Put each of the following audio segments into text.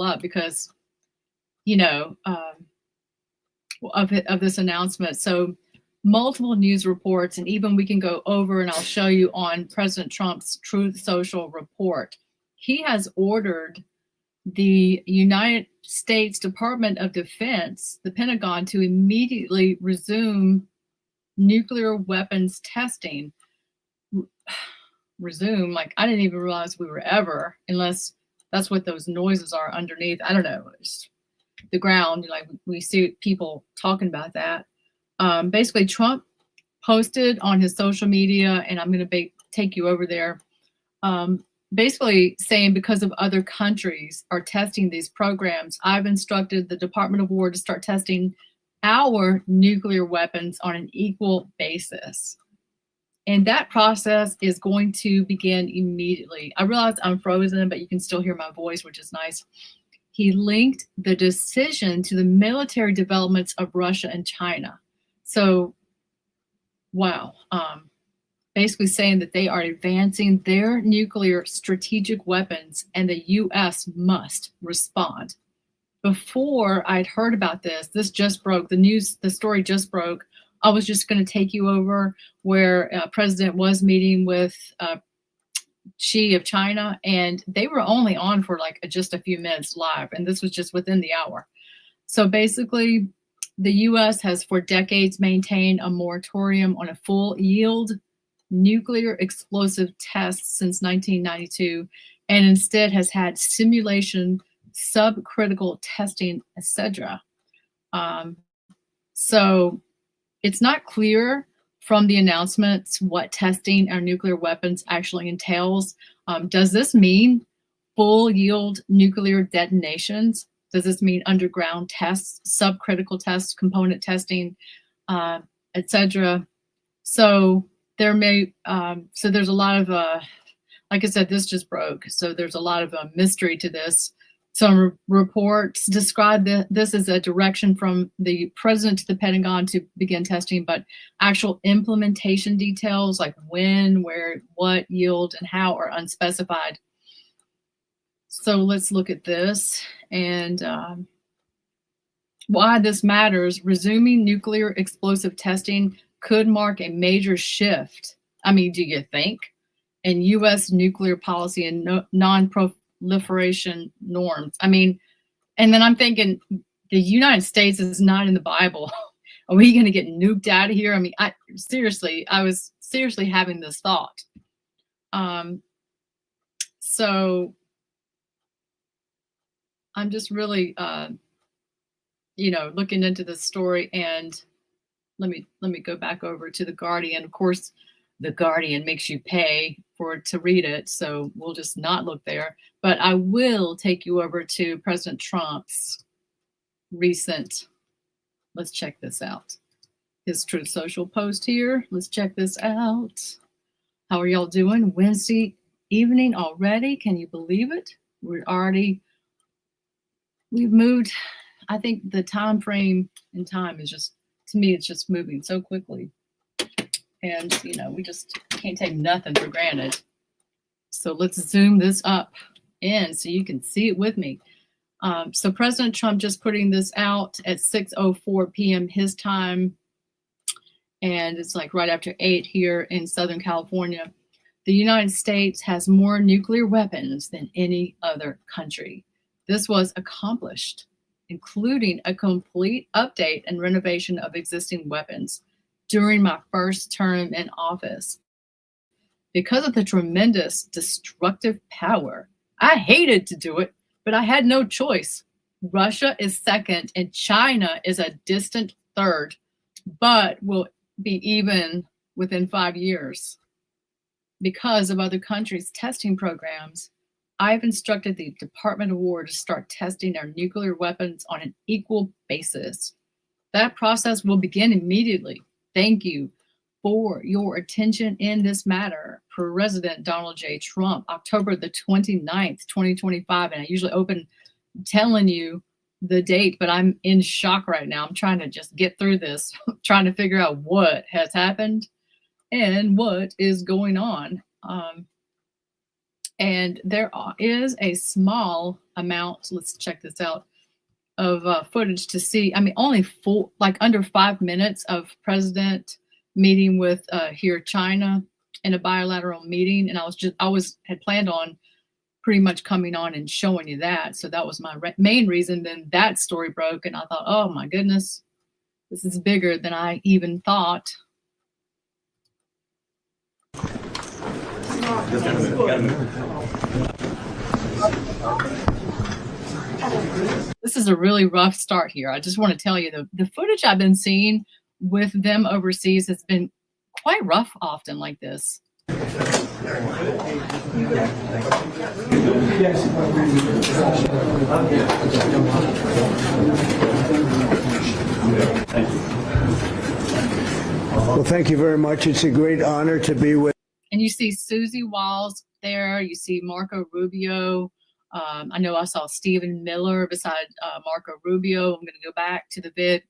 up because, you know, of this announcement. So multiple news reports, and even we can go over and I'll show you on President Trump's Truth Social report. He has ordered the United States Department of Defense, the Pentagon, to immediately resume nuclear weapons testing. Resume, like I didn't even realize we were ever, unless that's what those noises are underneath. I don't know. It's the ground, like we see people talking about that. Basically, Trump posted on his social media, and I'm going to take you over there, basically saying because of other countries are testing these programs, I've instructed the Department of War to start testing our nuclear weapons on an equal basis. And that process is going to begin immediately. I realize I'm frozen, but you can still hear my voice, which is nice. He linked the decision to the military developments of Russia and China. So, wow. Basically saying that they are advancing their nuclear strategic weapons and the U.S. must respond. Before I'd heard about this just broke. The story just broke. I was just going to take you over where President was meeting with Xi of China, and they were only on for like just a few minutes live, and this was just within the hour. So basically, the U.S. has for decades maintained a moratorium on a full yield nuclear explosive tests since 1992, and instead has had simulation, subcritical testing, etc. So it's not clear from the announcements what testing our nuclear weapons actually entails. Does this mean full yield nuclear detonations? Does this mean underground tests, subcritical tests, component testing, etc.? So there's a lot of, like I said, this just broke. So there's a lot of mystery to this. Some reports describe this as a direction from the president to the Pentagon to begin testing, but actual implementation details like when, where, what, yield, and how are unspecified. So let's look at this and why this matters. Resuming nuclear explosive testing could mark a major shift. I mean, do you think? In U.S. nuclear policy and non-proliferation norms. I mean, and then I'm thinking the United States is not in the Bible. Are we going to get nuked out of here? I mean, I was seriously having this thought. So I'm just really, looking into this story, and let me go back over to The Guardian. Of course, The Guardian makes you pay to read it, so we'll just not look there. But I will take you over to President Trump's recent, let's check this out. His Truth Social post here. Let's check this out. How are y'all doing? Wednesday evening already. Can you believe it? We've moved. I think the time frame in time is just, to me, it's just moving so quickly. And, we just can't take nothing for granted. So let's zoom this up in so you can see it with me. So President Trump just putting this out at 6:04 p.m. his time. And it's like right after 8 here in Southern California. The United States has more nuclear weapons than any other country. This was accomplished, including a complete update and renovation of existing weapons during my first term in office. Because of the tremendous destructive power, I hated to do it, but I had no choice. Russia is second and China is a distant third, but will be even within 5 years. Because of other countries' testing programs, I've instructed the Department of War to start testing our nuclear weapons on an equal basis. That process will begin immediately. Thank you for your attention in this matter. President Donald J. Trump, October the 29th, 2025. And I usually open telling you the date, but I'm in shock right now. I'm trying to just get through this, trying to figure out what has happened and what is going on. And there is a small amount. So let's check this out of footage to see. I mean, only under 5 minutes of president meeting with here China in a bilateral meeting, and I had planned on pretty much coming on and showing you that. So that was my main reason. Then that story broke, and I thought, oh my goodness, this is bigger than I even thought. This is a really rough start here. I just want to tell you the footage I've been seeing with them overseas has been quite rough often like this. Well, thank you very much. It's a great honor to be with. And you see Susie Walls there. You see Marco Rubio. I know I saw Stephen Miller beside Marco Rubio. I'm going to go back to the vid.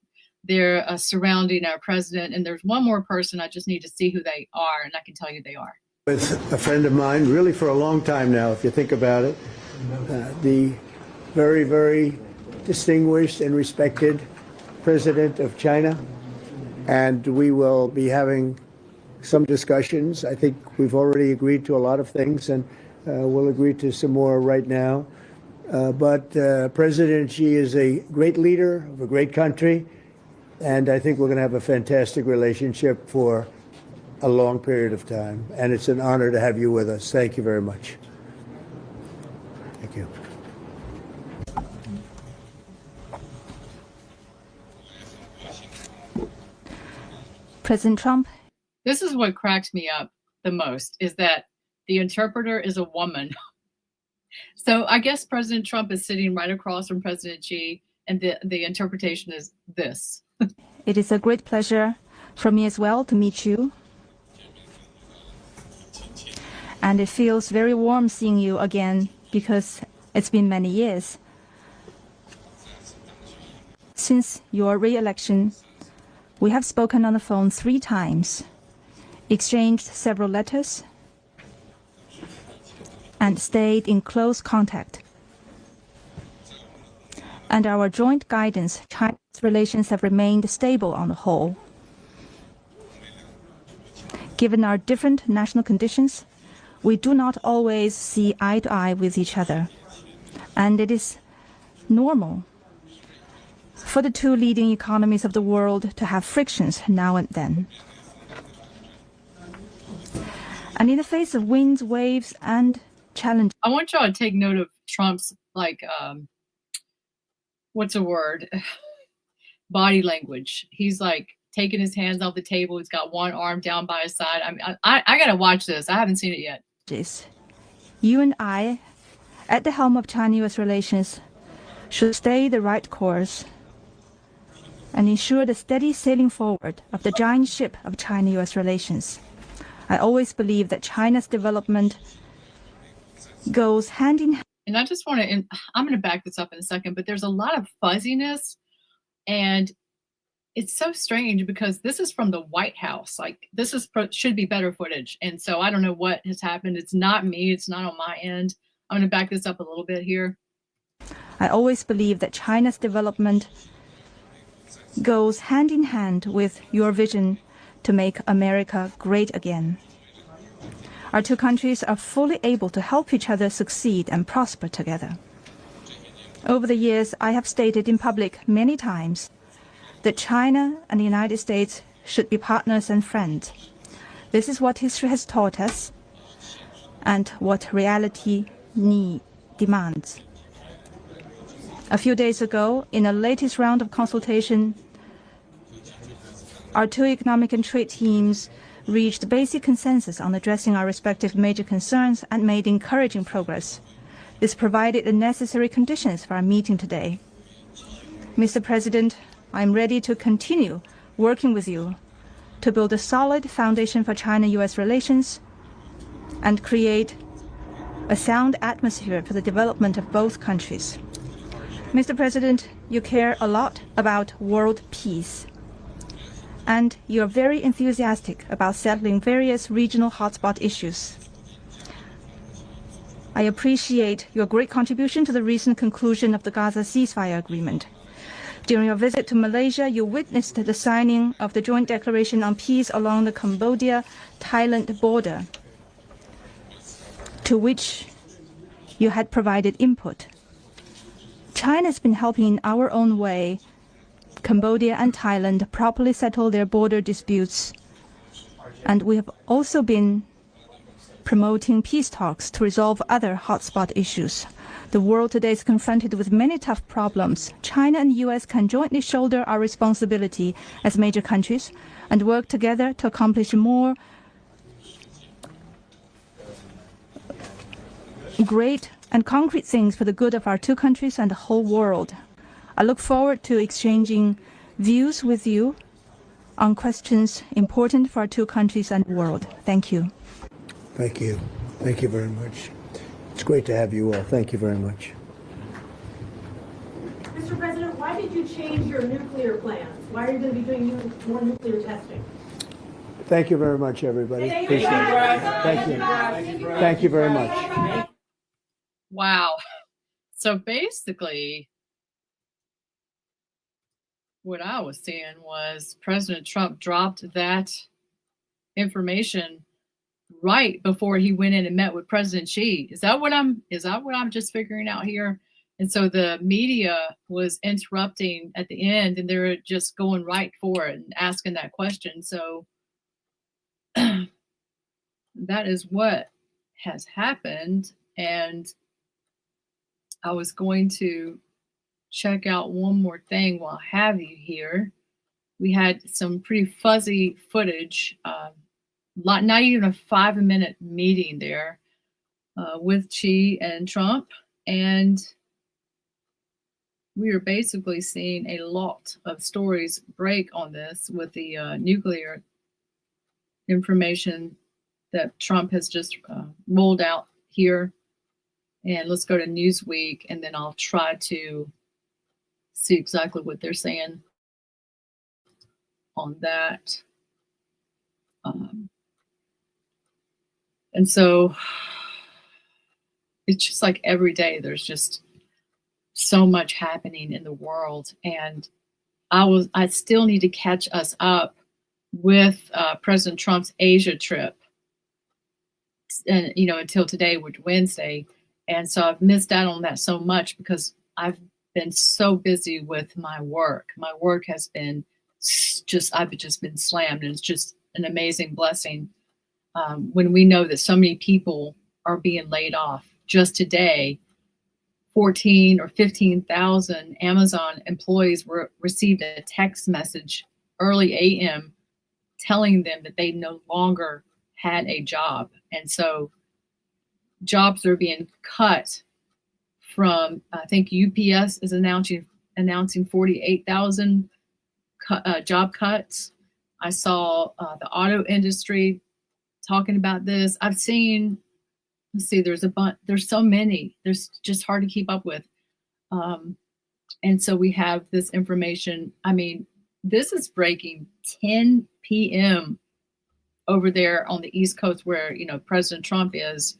They're surrounding our president. And there's one more person. I just need to see who they are, and I can tell you they are. With a friend of mine, really for a long time now, if you think about it, the very, very distinguished and respected president of China. And we will be having some discussions. I think we've already agreed to a lot of things, and we'll agree to some more right now. But President Xi is a great leader of a great country, and I think we're going to have a fantastic relationship for a long period of time. And it's an honor to have you with us. Thank you very much. Thank you. President Trump. This is what cracks me up the most, is that the interpreter is a woman. So I guess President Trump is sitting right across from President Xi, and the interpretation is this. It is a great pleasure for me as well to meet you. And it feels very warm seeing you again because it's been many years. Since your re-election, we have spoken on the phone 3 times, exchanged several letters, and stayed in close contact. And our joint guidance, China's relations have remained stable on the whole. Given our different national conditions, we do not always see eye to eye with each other. And it is normal for the 2 leading economies of the world to have frictions now and then. And in the face of winds, waves, and challenges, I want y'all to take note of Trump's, what's a word? Body language. He's like taking his hands off the table. He's got one arm down by his side. I mean, I got to watch this. I haven't seen it yet. You and I, at the helm of China-US relations, should stay the right course and ensure the steady sailing forward of the giant ship of China-US relations. I always believe that China's development goes hand in hand. And I just want to, I'm going to back this up in a second, but there's a lot of fuzziness, and it's so strange because this is from the White House. Like, this should be better footage. And so I don't know what has happened. It's not me. It's not on my end. I'm going to back this up a little bit here. I always believe that China's development goes hand in hand with your vision to make America great again. Our 2 countries are fully able to help each other succeed and prosper together. Over the years, I have stated in public many times that China and the United States should be partners and friends. This is what history has taught us and what reality demands. A few days ago, in the latest round of consultation, our 2 economic and trade teams reached basic consensus on addressing our respective major concerns and made encouraging progress. This provided the necessary conditions for our meeting today. Mr. President, I am ready to continue working with you to build a solid foundation for China-US relations and create a sound atmosphere for the development of both countries. Mr. President, you care a lot about world peace, and you are very enthusiastic about settling various regional hotspot issues. I appreciate your great contribution to the recent conclusion of the Gaza ceasefire agreement. During your visit to Malaysia, you witnessed the signing of the Joint Declaration on Peace along the Cambodia-Thailand border, to which you had provided input. China has been helping in our own way Cambodia and Thailand properly settle their border disputes, and we have also been promoting peace talks to resolve other hotspot issues. The world today is confronted with many tough problems. China and the US can jointly shoulder our responsibility as major countries and work together to accomplish more great and concrete things for the good of our two countries and the whole world. I look forward to exchanging views with you on questions important for our two countries and the world. Thank you. Thank you. Thank you very much. It's great to have you all. Thank you very much. Mr. President, why did you change your nuclear plans? Why are you going to be doing more nuclear testing? Thank you very much, everybody. Appreciate it. Thank you. Thank you very much. Wow. So basically, what I was seeing was President Trump dropped that information right before he went in and met with President Xi. Is that what I'm just figuring out here? And so the media was interrupting at the end, and they're just going right for it and asking that question. So that is what has happened. And I was going to check out one more thing while I have you here. We had some pretty fuzzy footage, not even a 5-minute meeting there with Xi and Trump. And we are basically seeing a lot of stories break on this with the nuclear information that Trump has just rolled out here. And let's go to Newsweek, and then I'll try to see exactly what they're saying on that. And so it's just like every day there's just so much happening in the world. And I still need to catch us up with President Trump's Asia trip, and until today, which Wednesday. And so I've missed out on that so much because I've been so busy with my work. My work has been I've just been slammed, and it's just an amazing blessing when we know that so many people are being laid off. Just today, 14 or 15,000 Amazon employees received a text message early AM telling them that they no longer had a job. And so jobs are being cut from, I think UPS is announcing 48,000 job cuts. I saw the auto industry talking about this. I've seen, let's see, there's so many, there's just hard to keep up with. And so we have this information. I mean, this is breaking 10 p.m. over there on the East Coast where, President Trump is,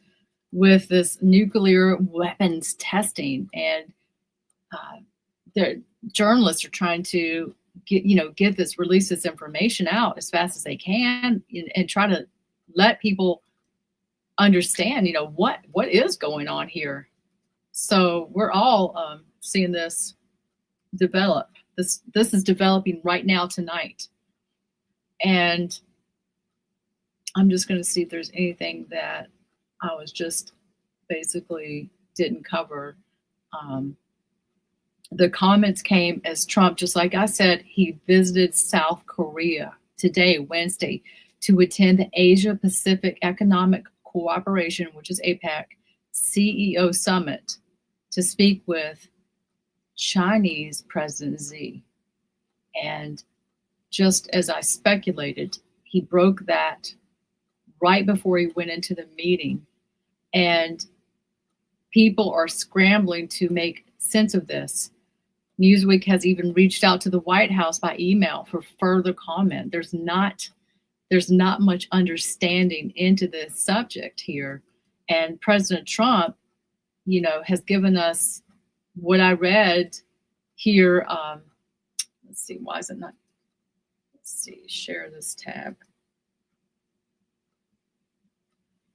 with this nuclear weapons testing. And the journalists are trying to release this information out as fast as they can and try to let people understand, what is going on here. So we're all seeing this develop. This is developing right now tonight. And I'm just going to see if there's anything that I was just basically didn't cover. The comments came as Trump, just like I said, he visited South Korea today, Wednesday, to attend the Asia Pacific Economic Cooperation, which is APEC, CEO Summit, to speak with Chinese President Xi. And just as I speculated, he broke that right before he went into the meeting. And people are scrambling to make sense of this. Newsweek has even reached out to the White House by email for further comment. There's not much understanding into this subject here. And President Trump you know, has given us what I read here. Let's see, why is it not? Let's see, share this tab.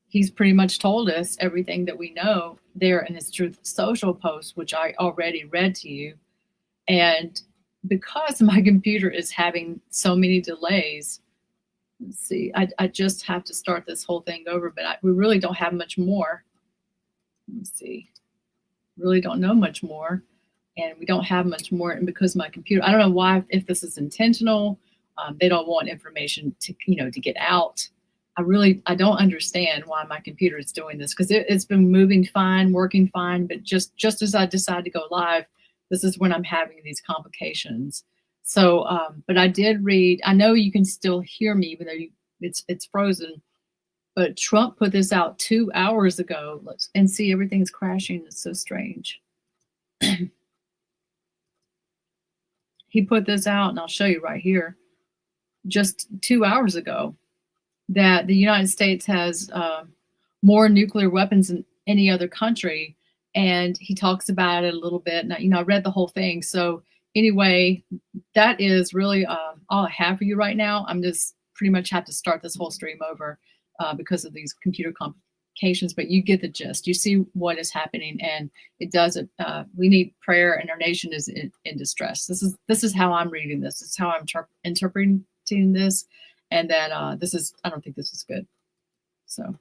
He's pretty much told us everything that we know there in his Truth Social post, which I already read to you. And because my computer is having so many delays, let's see, I just have to start this whole thing over, but we really don't have much more. Let me see. Really don't know much more. And we don't have much more. And because my computer, I don't know why, if this is intentional, they don't want information to, you know, to get out. I don't understand why my computer is doing this, because it's been moving fine, working fine, but just as I decide to go live, this is when I'm having these complications. So, but I did read, I know you can still hear me, even though it's frozen, but Trump put this out 2 hours ago. Let's, and see, everything's crashing. It's so strange. He put this out, and I'll show you right here, just 2 hours ago, that the United States has more nuclear weapons than any other country. And he talks about it a little bit. And, you know, I read the whole thing. So anyway, that is really all I have for you right now. I'm just pretty much have to start this whole stream over because of these computer complications. But you get the gist. You see what is happening, and it does it. We need prayer, and our nation is in distress. This is how I'm reading this. This is how I'm interpreting this. And that I don't think this is good. So